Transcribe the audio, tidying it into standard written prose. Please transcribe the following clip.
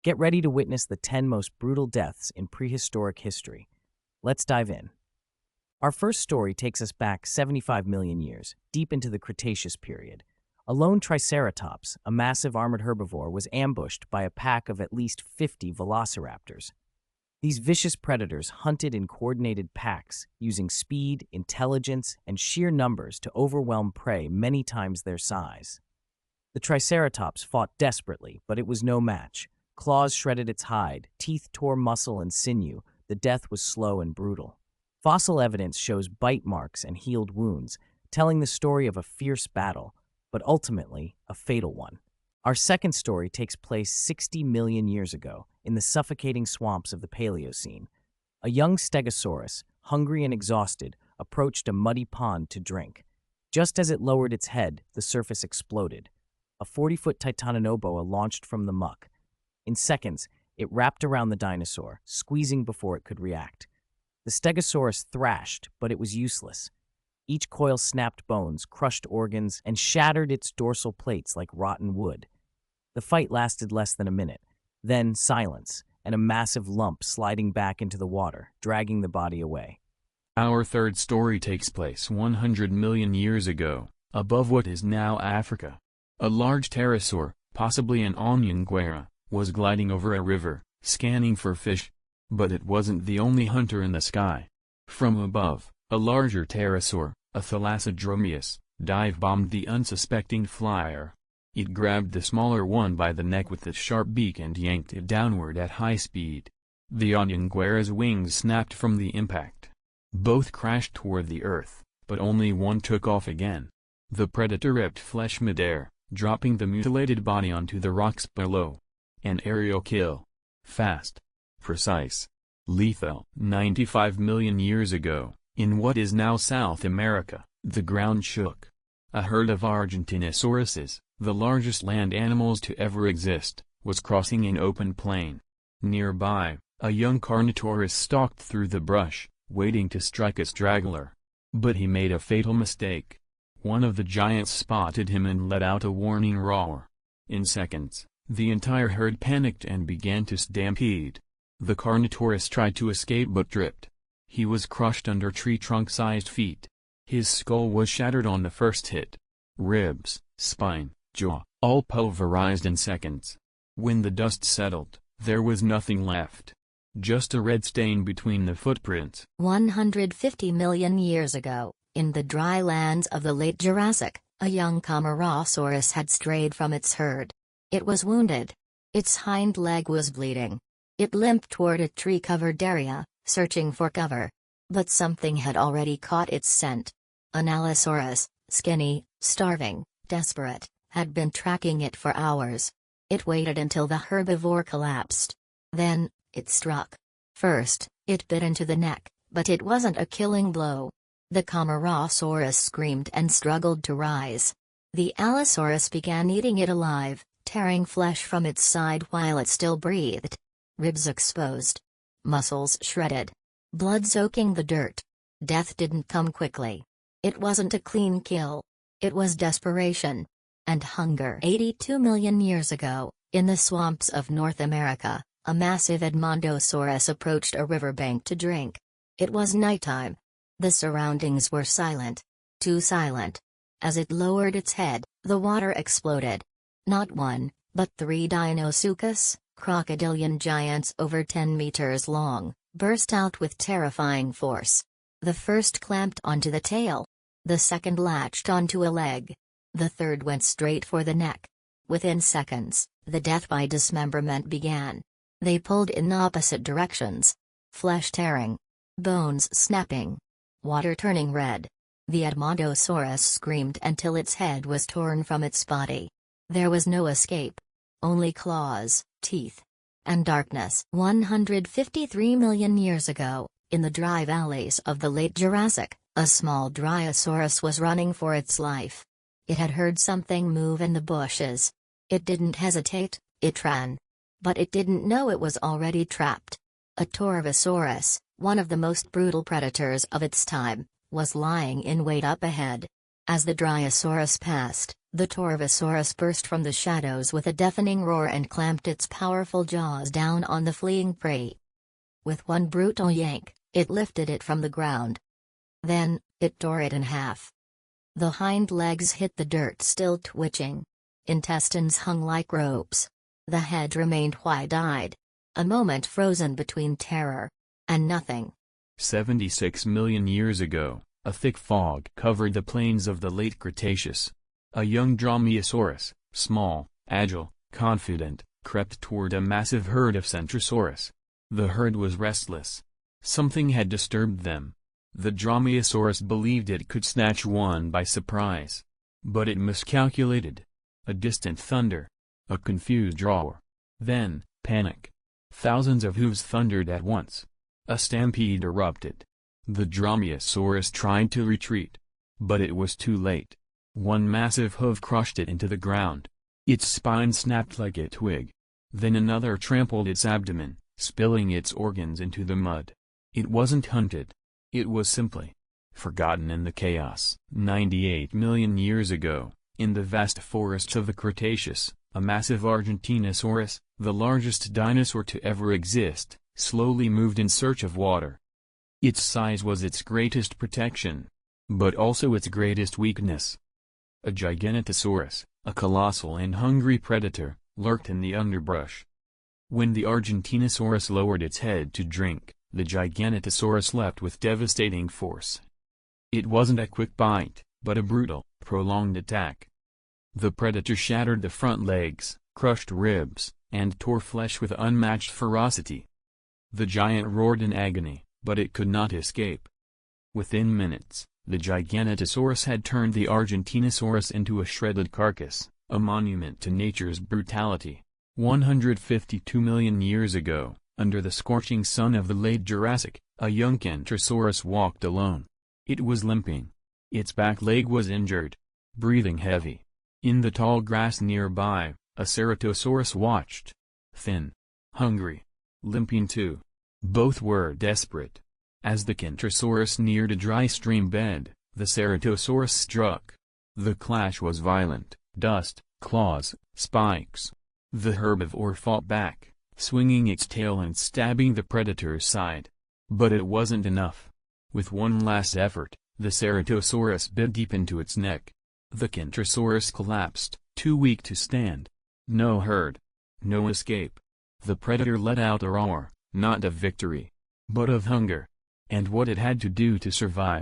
Get ready to witness the 10 most brutal deaths in prehistoric history. Let's dive in. Our first story takes us back 75 million years, deep into the Cretaceous period. A lone Triceratops, a massive armored herbivore, was ambushed by a pack of at least 50 velociraptors. These vicious predators hunted in coordinated packs, using speed, intelligence, and sheer numbers to overwhelm prey many times their size. The Triceratops fought desperately, but it was no match. Claws shredded its hide, teeth tore muscle and sinew. The death was slow and brutal. Fossil evidence shows bite marks and healed wounds, telling the story of a fierce battle, but ultimately a fatal one. Our second story takes place 60 million years ago, in the suffocating swamps of the Paleocene. A young Stegosaurus, hungry and exhausted, approached a muddy pond to drink. Just as it lowered its head, the surface exploded. A 40-foot Titanoboa launched from the muck. In seconds, it wrapped around the dinosaur, squeezing before it could react. The Stegosaurus thrashed, but it was useless. Each coil snapped bones, crushed organs, and shattered its dorsal plates like rotten wood. The fight lasted less than a minute. Then silence, and a massive lump sliding back into the water, dragging the body away. Our third story takes place 100 million years ago, above what is now Africa. A large pterosaur, possibly an onionguera, was gliding over a river, scanning for fish. But it wasn't the only hunter in the sky. From above, a larger pterosaur, a Thalassodromeus, dive-bombed the unsuspecting flyer. It grabbed the smaller one by the neck with its sharp beak and yanked it downward at high speed. The onionguera's wings snapped from the impact. Both crashed toward the earth, but only one took off again. The predator ripped flesh midair, dropping the mutilated body onto the rocks below. An aerial kill. Fast. Precise. Lethal. 95 million years ago, in what is now South America, the ground shook. A herd of Argentinasauruses, the largest land animals to ever exist, was crossing an open plain. Nearby, a young Carnotaurus stalked through the brush, waiting to strike a straggler. But he made a fatal mistake. One of the giants spotted him and let out a warning roar. In seconds, the entire herd panicked and began to stampede. The Carnotaurus tried to escape but tripped. He was crushed under tree trunk-sized feet. His skull was shattered on the first hit. Ribs, spine, jaw, all pulverized in seconds. When the dust settled, there was nothing left. Just a red stain between the footprints. 150 million years ago, in the dry lands of the late Jurassic, a young Camarasaurus had strayed from its herd. It was wounded. Its hind leg was bleeding. It limped toward a tree-covered area, searching for cover. But something had already caught its scent. An Allosaurus, skinny, starving, desperate, had been tracking it for hours. It waited until the herbivore collapsed. Then, it struck. First, it bit into the neck, but it wasn't a killing blow. The Camarasaurus screamed and struggled to rise. The Allosaurus began eating it alive, tearing flesh from its side while it still breathed. Ribs exposed. Muscles shredded. Blood soaking the dirt. Death didn't come quickly. It wasn't a clean kill. It was desperation. And hunger. 82 million years ago, in the swamps of North America, a massive Edmontosaurus approached a riverbank to drink. It was nighttime. The surroundings were silent. Too silent. As it lowered its head, the water exploded. Not one, but 3 Deinosuchus, crocodilian giants over 10 meters long, burst out with terrifying force. The first clamped onto the tail. The second latched onto a leg. The third went straight for the neck. Within seconds, the death by dismemberment began. They pulled in opposite directions. Flesh tearing. Bones snapping. Water turning red. The Edmontosaurus screamed until its head was torn from its body. There was no escape. Only claws, teeth, and darkness. 153 million years ago, in the dry valleys of the late Jurassic, a small Dryosaurus was running for its life. It had heard something move in the bushes. It didn't hesitate, it ran. But it didn't know it was already trapped. A Torvosaurus, one of the most brutal predators of its time, was lying in wait up ahead. As the Dryosaurus passed, The Torvosaurus burst from the shadows with a deafening roar and clamped its powerful jaws down on the fleeing prey. With one brutal yank, it lifted it from the ground. Then, it tore it in half. The hind legs hit the dirt, still twitching. Intestines hung like ropes. The head remained wide-eyed. A moment frozen between terror and nothing. 76 million years ago, a thick fog covered the plains of the late Cretaceous. A young Dromaeosaurus, small, agile, confident, crept toward a massive herd of Centrosaurus. The herd was restless. Something had disturbed them. The Dromaeosaurus believed it could snatch one by surprise. But it miscalculated. A distant thunder. A confused roar. Then, panic. Thousands of hooves thundered at once. A stampede erupted. The Dromaeosaurus tried to retreat. But it was too late. One massive hoof crushed it into the ground. Its spine snapped like a twig. Then another trampled its abdomen, spilling its organs into the mud. It wasn't hunted. It was simply forgotten in the chaos. 98 million years ago, in the vast forests of the Cretaceous, a massive Argentinosaurus, the largest dinosaur to ever exist, slowly moved in search of water. Its size was its greatest protection, but also its greatest weakness. A Giganotosaurus, a colossal and hungry predator, lurked in the underbrush. When the Argentinosaurus lowered its head to drink, the Giganotosaurus leapt with devastating force. It wasn't a quick bite, but a brutal, prolonged attack. The predator shattered the front legs, crushed ribs, and tore flesh with unmatched ferocity. The giant roared in agony, but it could not escape. Within minutes, the Giganotosaurus had turned the Argentinosaurus into a shredded carcass, a monument to nature's brutality. 152 million years ago, under the scorching sun of the late Jurassic, a young Kentrosaurus walked alone. It was limping. Its back leg was injured. Breathing heavy. In the tall grass nearby, a Ceratosaurus watched. Thin. Hungry. Limping too. Both were desperate. As the Kentrosaurus neared a dry stream bed, the Ceratosaurus struck. The clash was violent. Dust, claws, spikes. The herbivore fought back, swinging its tail and stabbing the predator's side. But it wasn't enough. With one last effort, the Ceratosaurus bit deep into its neck. The Kentrosaurus collapsed, too weak to stand. No herd. No escape. The predator let out a roar, not of victory, but of hunger. And what it had to do to survive.